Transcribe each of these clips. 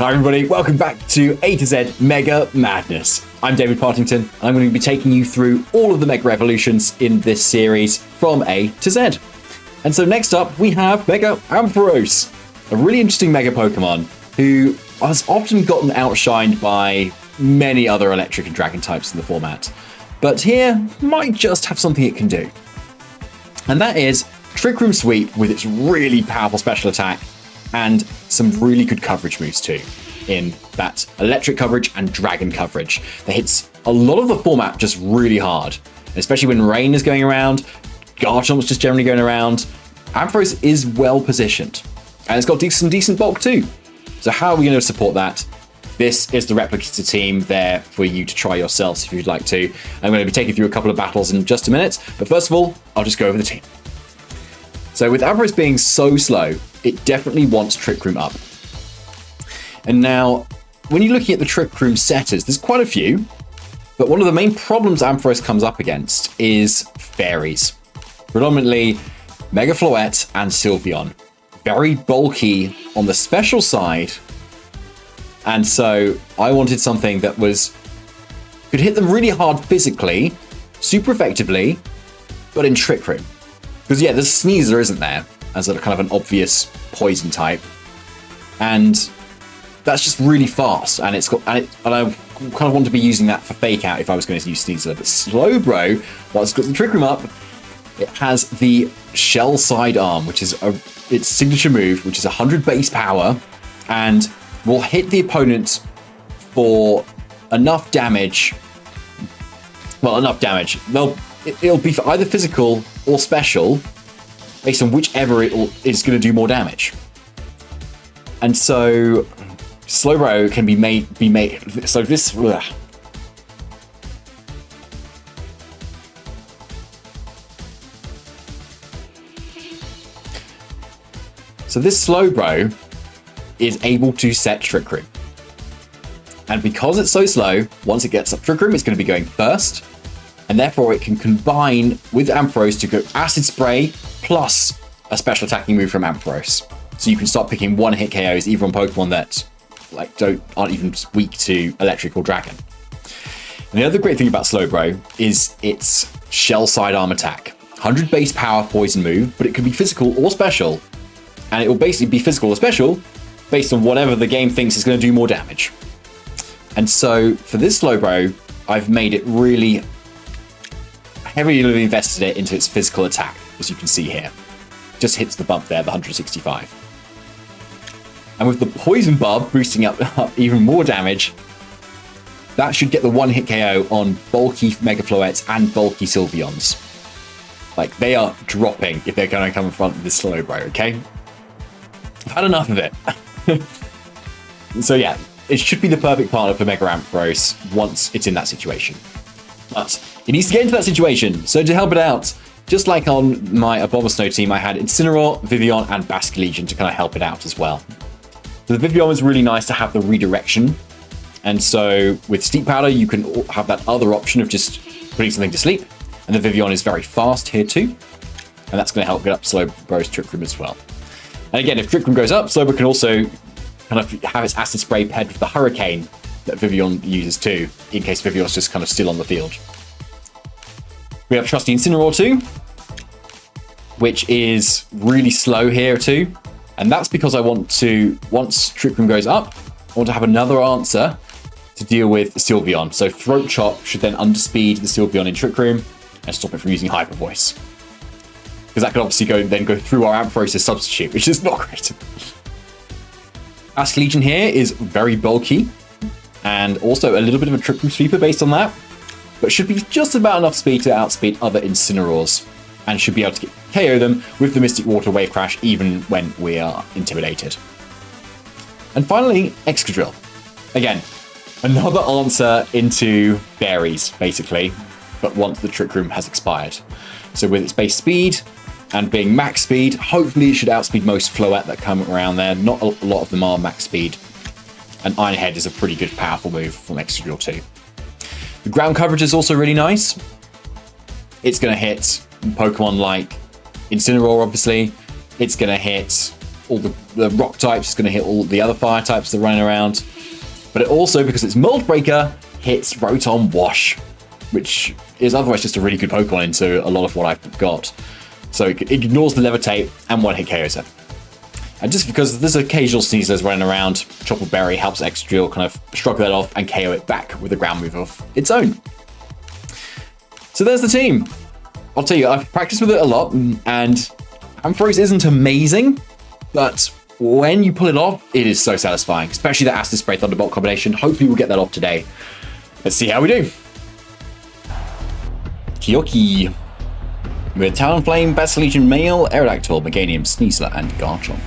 Hi everybody, welcome back to A to Z Mega Madness. I'm David Partington, and I'm going to be taking you through all of the Mega Evolutions in this series from A to Z. And so next up, we have Mega Ampharos, a really interesting Mega Pokemon who has often gotten outshined by many other electric and dragon types in the format. But here, might just have something it can do. And that is Trick Room Sweep with its really powerful special attack and some really good coverage moves too, in that electric coverage and dragon coverage that hits a lot of the format just really hard, especially when rain is going around, Garchomp's just generally going around. Ampharos is well positioned, and it's got some decent bulk too. So how are we going to support that? This is the replica team there for you to try yourselves if you'd like to. I'm going to be taking through a couple of battles in just a minute, but first of all, I'll just go over the team. So with Ampharos being so slow, it definitely wants Trick Room up. And now, when you're looking at the Trick Room setters, there's quite a few, but one of the main problems Ampharos comes up against is fairies. Predominantly Mega Floette and Sylveon. Very bulky on the special side, and so I wanted something that could hit them really hard physically, super effectively, but in Trick Room. Because yeah, there's Sneasler, isn't there, as a kind of an obvious poison type, and that's just really fast, and and I kind of want to be using that for Fake Out if I was going to use Sneasler. But Slowbro, while it's got the Trick Room up, it has the Shell Sidearm, which is its signature move, which is 100 base power, and will hit the opponent for enough damage. Well, enough damage. It'll be for either physical or special, based on whichever is going to do more damage. And so Slowbro can be made. So this. Ugh. So this Slowbro is able to set Trick Room. And because it's so slow, once it gets up Trick Room, it's going to be going first. And therefore it can combine with Ampharos to go Acid Spray plus a special attacking move from Ampharos. So you can start picking one-hit KOs even on Pokemon that aren't even weak to Electric or Dragon. And the other great thing about Slowbro is its Shell Sidearm attack. 100 base power poison move, but it can be physical or special. And it will basically be physical or special based on whatever the game thinks is going to do more damage. And so for this Slowbro, I've made it really heavily invested it into its physical attack, as you can see here. Just hits the bump there, the 165. And with the Poison Barb boosting up even more damage, that should get the one-hit KO on bulky Mega Floettes and bulky Sylveons. Like, they are dropping if they're going to come in front of this Slowbro, okay? I've had enough of it. So yeah, it should be the perfect partner for Mega Ampharos once it's in that situation. But it needs to get into that situation, so to help it out, just like on my Abomasnow team, I had Incineroar, Vivillon, and Basculegion to kind of help it out as well. So the Vivillon is really nice to have the redirection, and so with Steep Powder, you can have that other option of just putting something to sleep, and the Vivillon is very fast here too, and that's going to help get up Slowbro's Trick Room as well. And again, if Trick Room goes up, Slowbro can also kind of have its Acid Spray paired with the Hurricane that Vivillon uses too, in case Vivillon's just kind of still on the field. We have Trusty Incineroar too, which is really slow here too. And that's because I want to, once Trick Room goes up, I want to have another answer to deal with Sylveon. So Throat Chop should then underspeed the Sylveon in Trick Room and stop it from using Hyper Voice. Because that could obviously go through our Ampharos substitute, which is not great. Basculegion here is very bulky, and also a little bit of a Trick Room sweeper based on that, but should be just about enough speed to outspeed other Incineroars, and should be able to KO them with the Mystic Water Wave Crash even when we are intimidated. And finally, Excadrill. Again, another answer into fairies, basically, but once the Trick Room has expired. So with its base speed and being max speed, hopefully it should outspeed most Floette that come around there. Not a lot of them are max speed. And Iron Head is a pretty good, powerful move from Excadrill too. The ground coverage is also really nice. It's going to hit Pokemon like Incineroar, obviously. It's going to hit all the rock types. It's going to hit all the other fire types that are running around. But it also, because it's Mold Breaker, hits Rotom Wash, which is otherwise just a really good Pokemon into a lot of what I've got. So it ignores the Levitate and one hit KOs it. And just because there's occasional Sneasels running around, Chopper Berry helps Extriel kind of shrug that off and KO it back with a ground move of its own. So there's the team. I'll tell you, I've practiced with it a lot, and Ampharos isn't amazing, but when you pull it off, it is so satisfying, especially the Acid Spray Thunderbolt combination. Hopefully we'll get that off today. Let's see how we do. Kyoki. With Talonflame, Basiligian Male, Aerodactyl, Meganium, Sneasler, and Garchomp.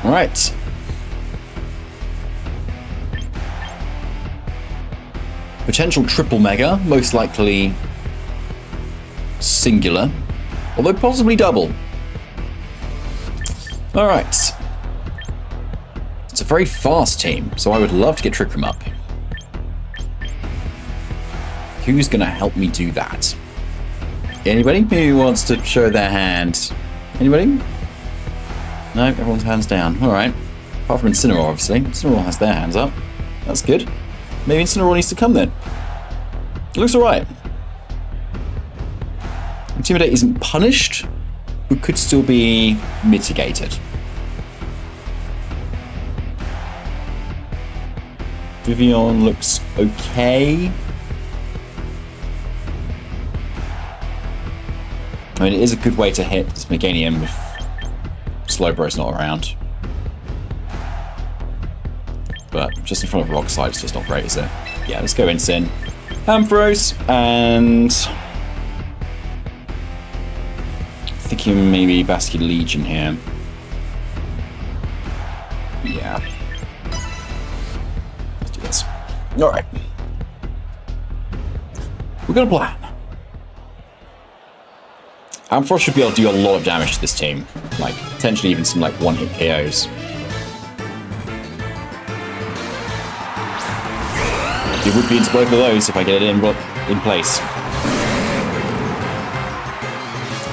Alright. Potential triple Mega, most likely singular, although possibly double. Alright. It's a very fast team, so I would love to get Trick Room up. Who's going to help me do that? Anybody who wants to show their hand? Anybody? No, everyone's hands down. Alright. Apart from Incineroar, obviously. Incineroar has their hands up. That's good. Maybe Incineroar needs to come then. It looks alright. Intimidate isn't punished, but could still be mitigated. Vivian looks okay. I mean, it is a good way to hit this Meganium if Slowbro's not around. But just in front of Rock Slide, it's just not great, is it? Yeah, let's go Incin. Ampharos, and thinking maybe Basket Legion here. Yeah. Let's do this. Alright. We're gonna plan. Ampharos should be able to do a lot of damage to this team. Like, potentially even some, like, one-hit KOs. It would be into both of those if I get it in place.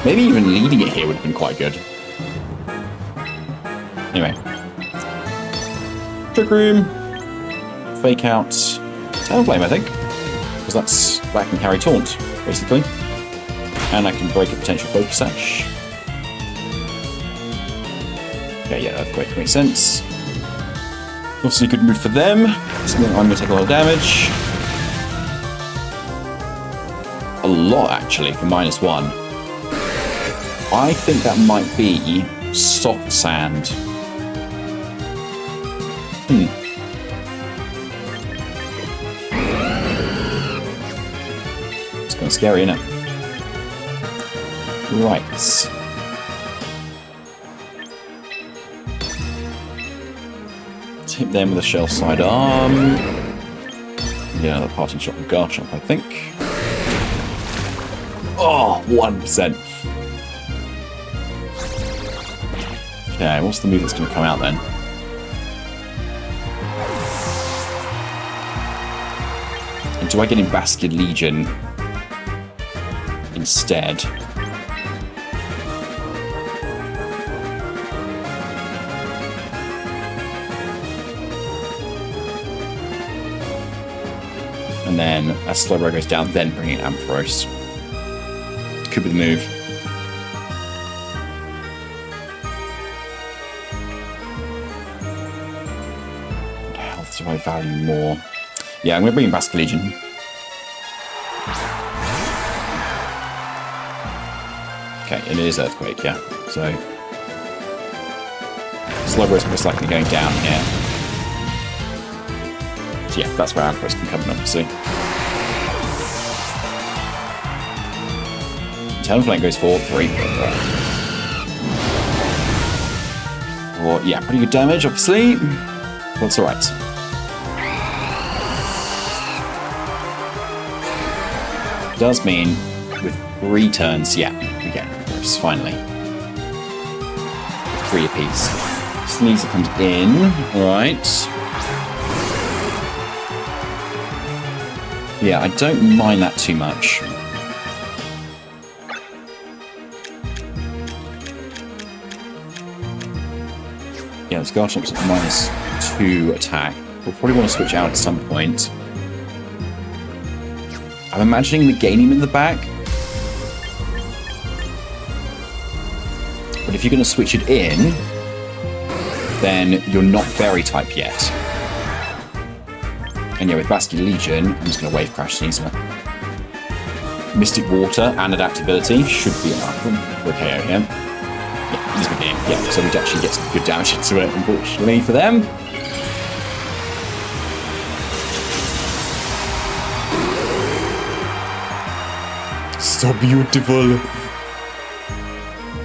Maybe even leading it here would have been quite good. Anyway. Trick Room. Fake Out. Talonflame, I think. Because that can carry Taunt, basically. And I can break a potential Focus Sash. Okay, yeah, Earthquake makes sense. Obviously a good move for them. So I'm going to take a lot of damage. A lot, actually, for -1. I think that might be Soft Sand. It's kind of scary, isn't it? Right. Hit them with a Shell Side Arm. Yeah, another Parting Shot from Garchomp, I think. Oh, 1%. Okay, what's the move that's going to come out then? And do I get in Basket Legion instead? And then as Slowbro goes down, then bring in Ampharos. Could be the move. What health do I value more? Yeah, I'm going to bring in Basket Legion. Okay, it is Earthquake, yeah. So Slowbro's most likely going down here. So yeah, that's where Ampharos can come in, obviously. Talonflame goes for 3. Or, yeah, pretty good damage, obviously. That's alright. Does mean with 3 turns, yeah, we get Ampharos, finally. 3 apiece. Sneasel comes in, alright. Yeah, I don't mind that too much. Yeah, this Garchomp's at -2 attack. We'll probably want to switch out at some point. I'm imagining Meganium in the back. But if you're going to switch it in, then you're not fairy type yet. And yeah, with Bastion Legion, I'm just going to Wave Crash Sneasler. Mystic Water and Adaptability should be enough for a KO here. Yeah, this Meganium. Yeah, so we'd actually get some good damage into it, unfortunately for them. So beautiful.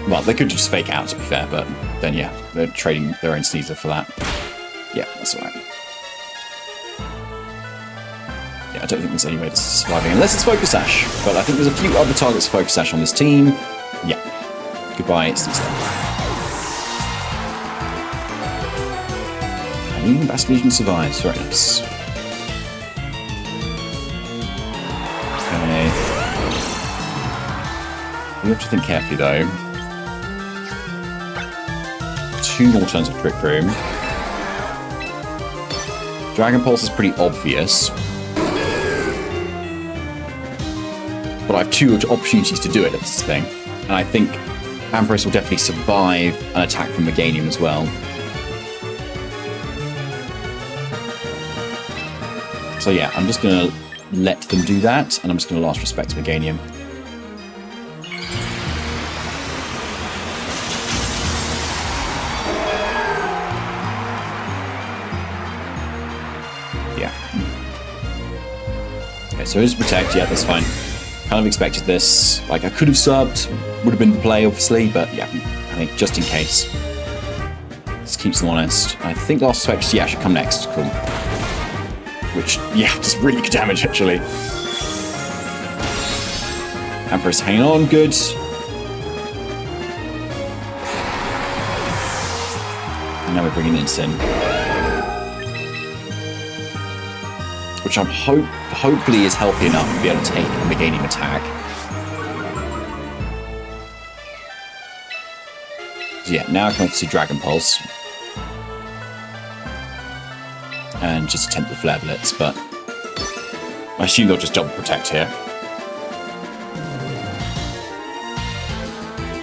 Well, they could just fake out, to be fair, but then yeah, they're trading their own Sneasler for that. Yeah, that's alright. Yeah, I don't think there's any way to surviving unless it's Focus Sash, but I think there's a few other targets for Focus Sash on this team. Yeah. Goodbye, Sneasler. And even Bastion Legion survives. Very nice. Okay. You have to think carefully, though. 2 more turns of Trick Room. Dragon Pulse is pretty obvious. But I have 2 opportunities to do it, that's the thing. And I think Ampharos will definitely survive an attack from Meganium as well. So yeah, I'm just going to let them do that, and I'm just going to Last Respect Meganium. So it's Protect, yeah, that's fine. Kind of expected this. Like, I could have subbed, would have been the play, obviously, but yeah, I think just in case. This keeps them honest. I think Last Respect, yeah, should come next. Cool. Which, yeah, does really good damage, actually. Ampharos hanging on, good. And now we're bringing in Sin. Which I'm hopefully is healthy enough to be able to take the Meganium attack. So yeah, now I can obviously Dragon Pulse. And just attempt the Flare Blitz, but I assume they'll just double protect here.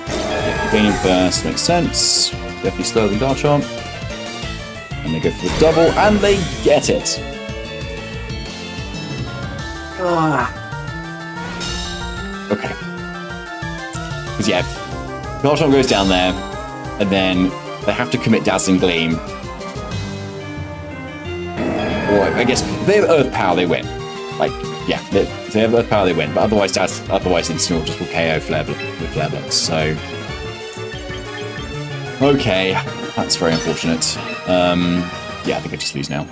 Yeah, Meganium first makes sense. Definitely slower than Garchomp. And they go for the double, and they get it. Okay. Because yeah, Garchomp goes down there, and then they have to commit Dazzling Gleam. Or I guess if they have Earth Power, they win. Like, yeah, if they have Earth Power, they win. But otherwise Instant just will KO with Flare Blitz. So, okay, that's very unfortunate. Yeah, I think I just lose now.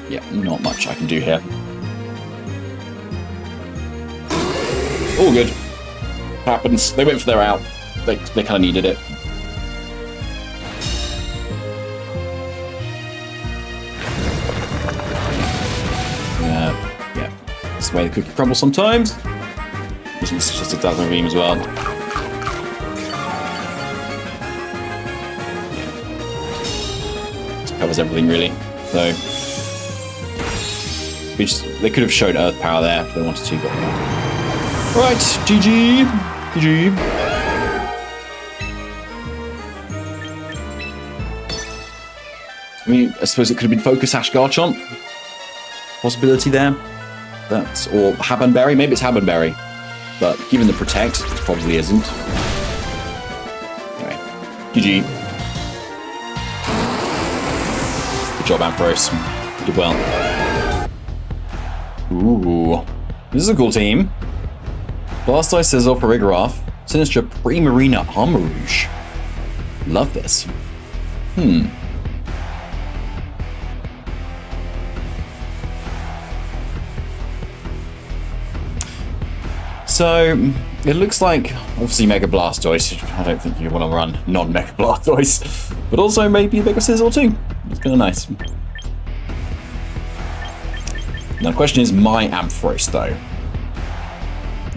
Yeah, not much I can do here. All good. Happens. They went for their out. They kind of needed it. Yeah. That's the way the cookie crumbles sometimes. It's just a Dazzling Beam as well. Just covers everything really. So. They could have showed Earth Power there if they wanted to, but right, GG. GG. I mean, I suppose it could have been Focus Sash Garchomp. Possibility there. That's or Habanberry. Maybe it's Habanberry. But given the Protect, it probably isn't. Anyway, GG. Good job, Ampharos. You did well. Ooh, this is a cool team. Blastoise, Scizor, Farigiraf, Sinistra, Primarina, Armarouge. Love this. So, it looks like, obviously Mega Blastoise. I don't think you want to run non-Mega Blastoise. But also maybe Mega Scizor too. It's kind of nice. Now the question is my Ampharos though.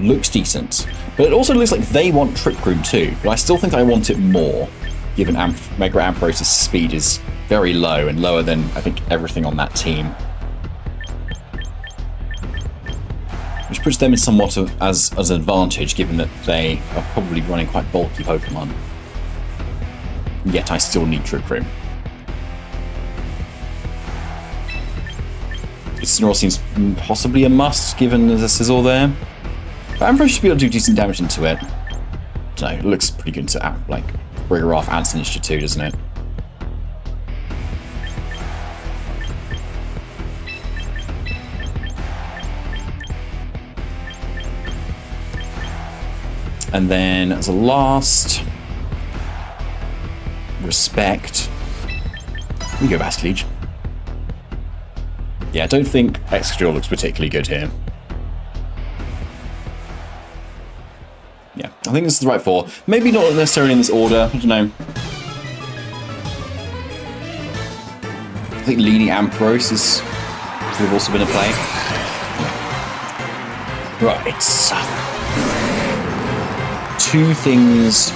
looks decent. But it also looks like they want Trick Room too, but I still think I want it more, given Mega Ampharos' speed is very low and lower than, I think, everything on that team. Which puts them in somewhat as an advantage, given that they are probably running quite bulky Pokemon. Yet I still need Trick Room. Incineroar seems possibly a must, given there's a Sizzle there. But Ampharos should be able to do decent damage into it. I don't know, it looks pretty good to, like, Rigoroth and Sinistcha too, doesn't it? And then, as a last... respect. We go Basilisk. Yeah, I don't think Excadrill looks particularly good here. Yeah, I think this is the right four. Maybe not necessarily in this order, I don't know. I think leading Ampharos would have also been a play. Right. Two things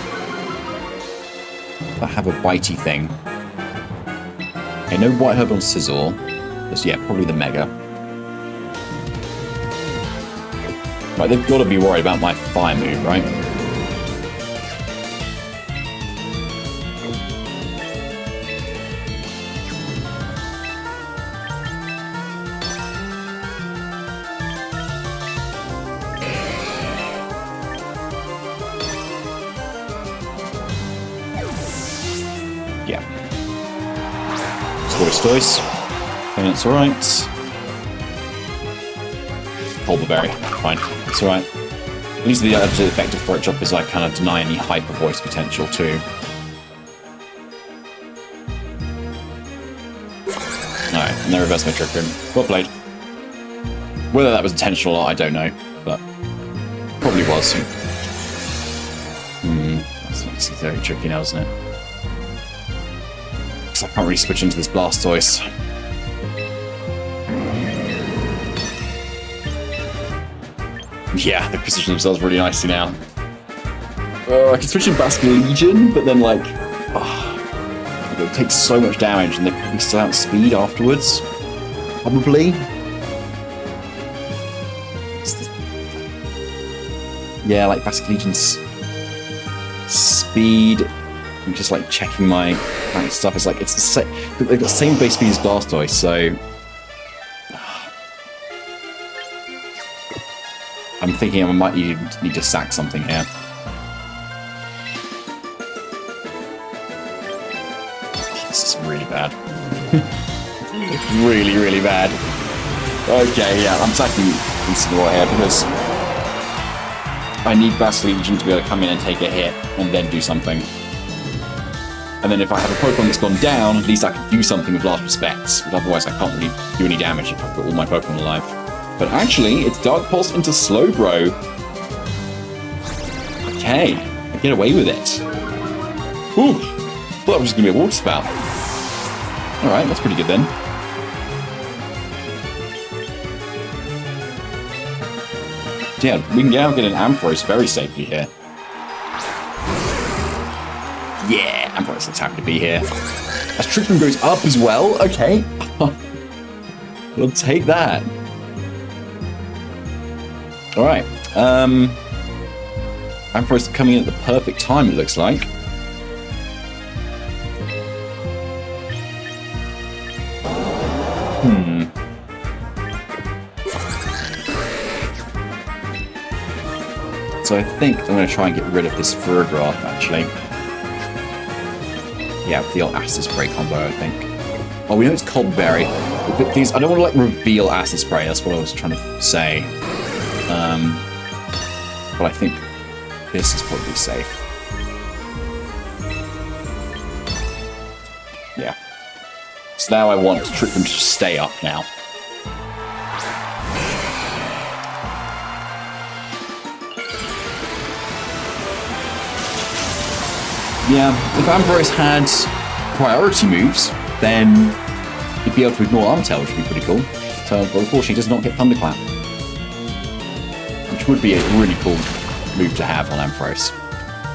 that have a bitey thing. Okay, no White Herb on Sizzle. Yeah, probably the Mega. Right, they've got to be worried about my fire move, right? Yeah. Stoice. And it's alright. Bulberberry, fine. It's alright. At least the other effective for it job is I kind of deny any hyper voice potential too. Alright, and then reverse my Trick Room. Well played. Whether that was intentional or not, I don't know, but probably was. That's very tricky now, isn't it? Because I can't really switch into this Blastoise. Yeah, they position themselves really nicely now. I can switch in Basilisk, but then like, it takes so much damage, and they probably still outspeed afterwards. Probably. Yeah, like Basilisk's speed. I'm just like checking my stuff. It's like it's the same. They've got the same base speed as Blastoise, so. I'm thinking I might need to sack something here. This is really bad. Really, really bad. Okay, yeah, I'm sacking Incineroar here because I need Basilisk to be able to come in and take a hit and then do something. And then if I have a Pokemon that's gone down, at least I can do something with Last Respects, but otherwise I can't really do any damage if I've got all my Pokemon alive. But actually, it's Dark Pulse into Slowbro. Okay, I get away with it. Ooh, thought that was just going to be a Water Spout. Alright, that's pretty good then. Yeah, we can now get an Ampharos very safely here. Yeah, Ampharos looks happy to be here. As Trick Room goes up as well, okay. We'll take that. Alright, Ampharos coming in at the perfect time, it looks like. So I think I'm going to try and get rid of this Vigoroth, actually. Yeah, with the old Acid Spray combo, I think. Oh, we know it's Cold Berry. These, I don't want to, like, reveal Acid Spray, that's what I was trying to say. But I think this is probably safe. Yeah. So now I want to trick them to just stay up now. Yeah, if Ampharos had priority moves, then he'd be able to ignore Arm Tail, which would be pretty cool. So, but unfortunately, he does not get Thunderclap. Which which would be a really cool move to have on Ampharos.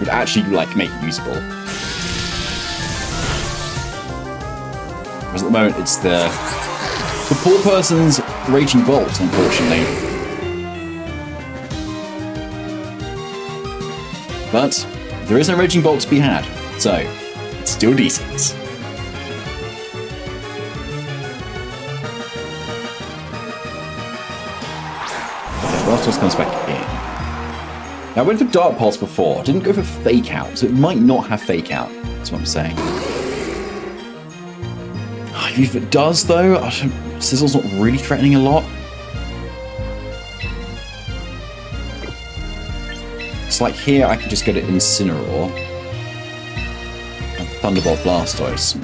Would actually like make it usable. Whereas at the moment it's the poor person's Raging Bolt, unfortunately. But there is no Raging Bolt to be had, so it's still decent. Blastoise comes back in. Now I went for Dark Pulse before. I didn't go for Fake Out, so it might not have Fake Out. That's what I'm saying. If it does, though, Sizzle's not really threatening a lot. It's like here I can just go to Incineroar and Thunderbolt Blastoise.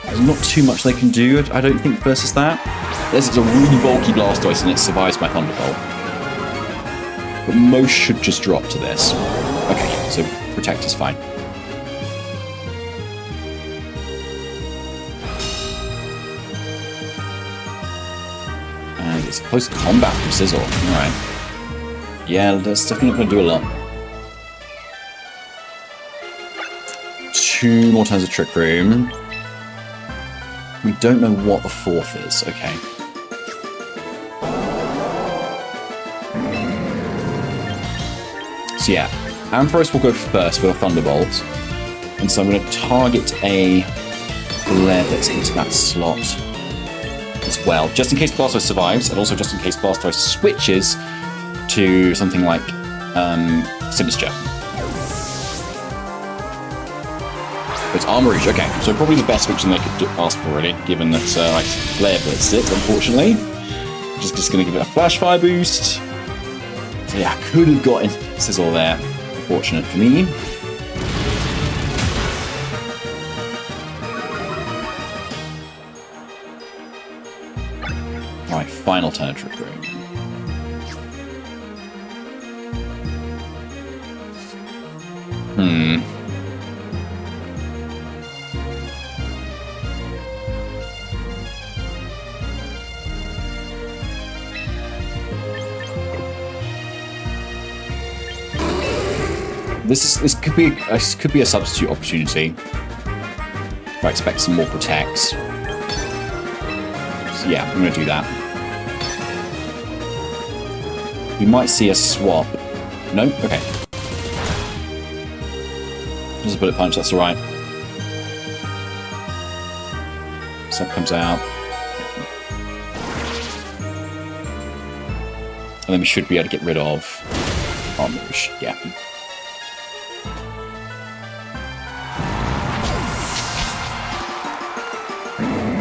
There's not too much they can do, I don't think, versus that. This is a really bulky Blastoise and it survives my Thunderbolt. But most should just drop to this. Okay, so Protect is fine. And it's close combat from Sizzle. Alright. Yeah, that's definitely not going to do a lot. 2 more turns of Trick Room. We don't know what the 4th is. Okay. So yeah, Ampharos will go first with a Thunderbolt. And so I'm going to target a Glare that's into that slot as well. Just in case Blastoise survives, and also just in case Blastoise switches to something like Sinister. It's Armourouge, okay. So probably the best switching they could ask for, really, given that I Glare Blitzed it, unfortunately. Just going to give it a Flash Fire boost. So yeah, I could have got Sizzle there. Unfortunate for me. Alright, final turn of Trick Room. This could be a substitute opportunity. If I expect some more protects. So yeah, I'm going to do that. We might see a swap. No? Okay. Just a Bullet Punch, that's alright. Sub comes out. And then we should be able to get rid of Armourouge. Yeah.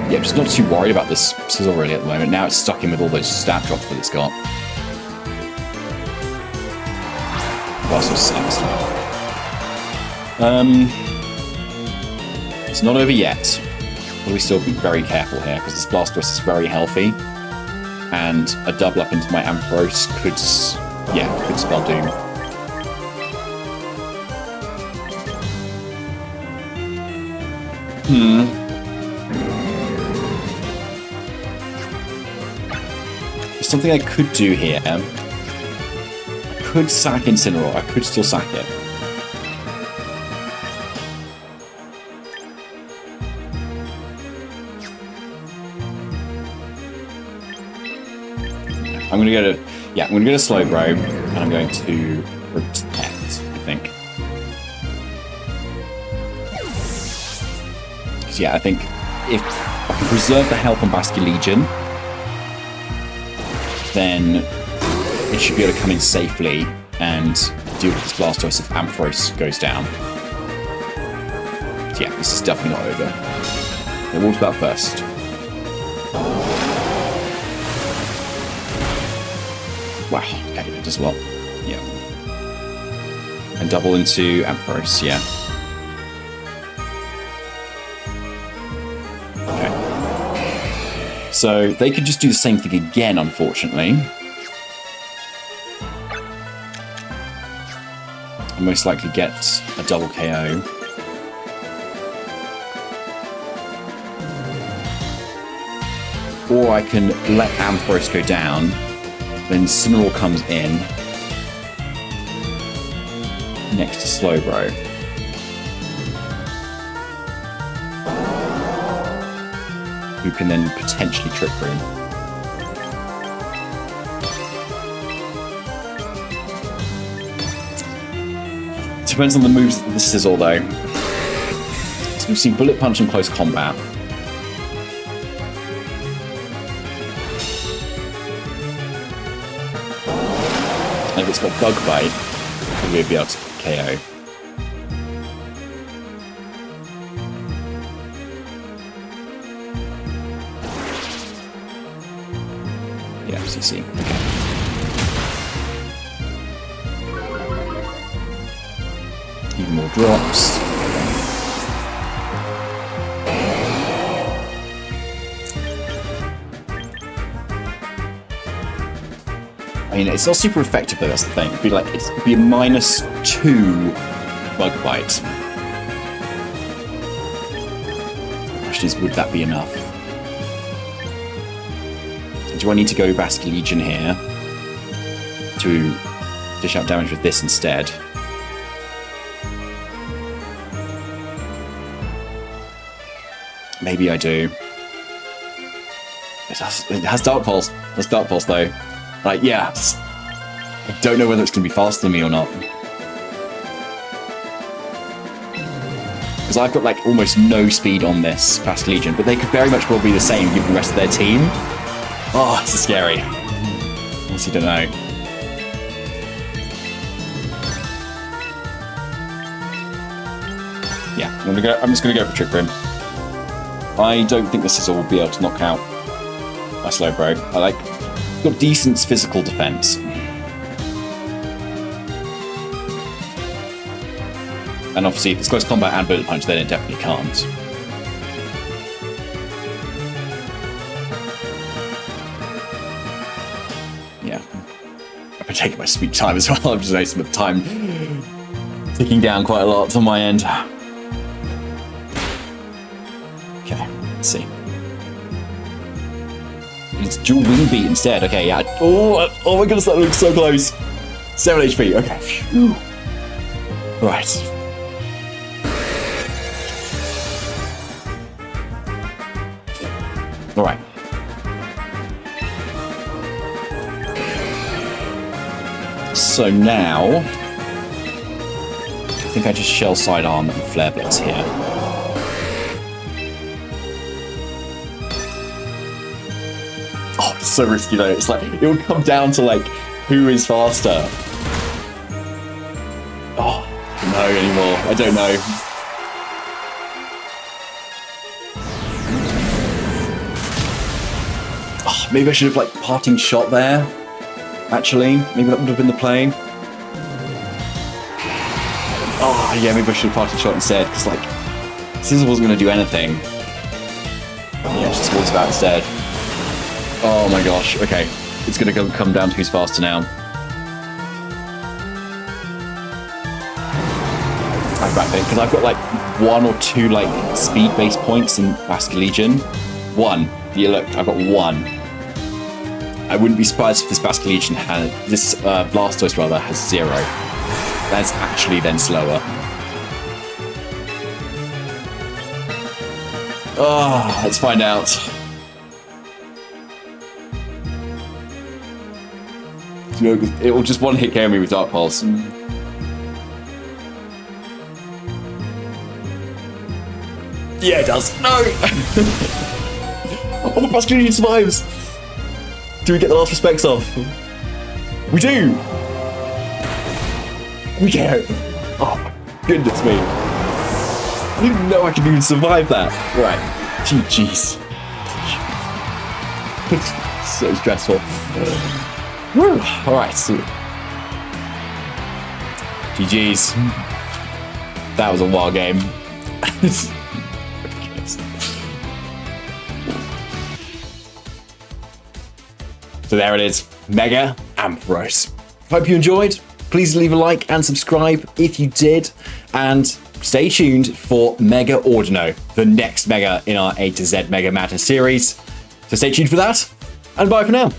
Yeah, I'm just not too worried about this Sizzle really at the moment. Now it's stuck in with all those stat drops that it's got. Blastoise next. It's not over yet. But we still be very careful here because this Blastoise is very healthy, and a double up into my Ampharos could spell doom. Something I could do here. I could sack Incineroar. I could still sack it. I'm going to go to Slowbro, and I'm going to Protect, I think. Because yeah, I think if I can preserve the health on Basculegion, then it should be able to come in safely and deal with this Blastoise if Ampharos goes down. So yeah, this is definitely not over. It walks about first. Wow, okay, it does well. Yeah. And double into Ampharos, yeah. Okay. So they could just do the same thing again, unfortunately. And most likely get a double KO. Or I can let Ampharos go down, Then Cinnamoroll comes in next to Slowbro. Who can then potentially Trick Room. Depends on the moves of the Sizzle though. So we've seen Bullet Punch in close combat. And if it's got Bug Bite, we'll be able to KO. Yeah, CC. Okay. Even more drops. I mean, it's not super effective though, that's the thing. It'd be like, it'd be a -2 Bug Bite. The question is, would that be enough? Do I need to go Basket Legion here to dish out damage with this instead? Maybe I do. It has Dark Pulse. That's Dark Pulse though. Like, yeah. I don't know whether it's going to be faster than me or not. Because I've got like almost no speed on this Basket Legion, but they could very much well be the same given the rest of their team. Oh, it's scary. Honestly, don't know. Yeah, I'm just gonna go for Trick Room. I don't think the Sizzle will be able to knock out my Slowbro. I like got decent physical defense. And obviously, if it's close combat and Bullet Punch, then it definitely can't. Yeah. I've been taking my sweet time as well. I'm just noticing the time ticking down quite a lot on my end. Okay, let's see. It's dual wing beat instead. Okay, yeah. Oh my goodness, that looks so close. 7 HP. Okay. Phew. Right. All right. So now, I think I just Shell Sidearm and Flare Blitz here. Oh, it's so risky though. It's like, it would come down to like, who is faster? Oh, I don't know anymore. I don't know. Oh, maybe I should have like parting shot there. Actually, maybe that would have been the play. Oh yeah, maybe I should have parting shot instead, because like, Sizzle wasn't going to do anything. Yeah, just towards that instead. Oh my gosh, okay. It's going to come down to who's faster now. I'm back there, because I've got like 1 or 2 like speed-based points in Basket Legion. 1. Yeah, look, I've got 1. I wouldn't be surprised if this Basket Legion has, this Blastoise rather, has 0. That's actually then slower. Oh, let's find out. It will just one hit KO me with Dark Pulse. Yeah, it does. No! Oh, the Basket Legion survives! Do we get the last respects off? We do! We do! Oh my goodness me. I didn't know I could even survive that. Right. GG's. It's so stressful. Woo! Alright, so. GG's. That was a wild game. So there it is, Mega Ampharos. Hope you enjoyed. Please leave a like and subscribe if you did. And stay tuned for Mega Ordino, the next Mega in our A to Z Mega Madness series. So stay tuned for that, and bye for now.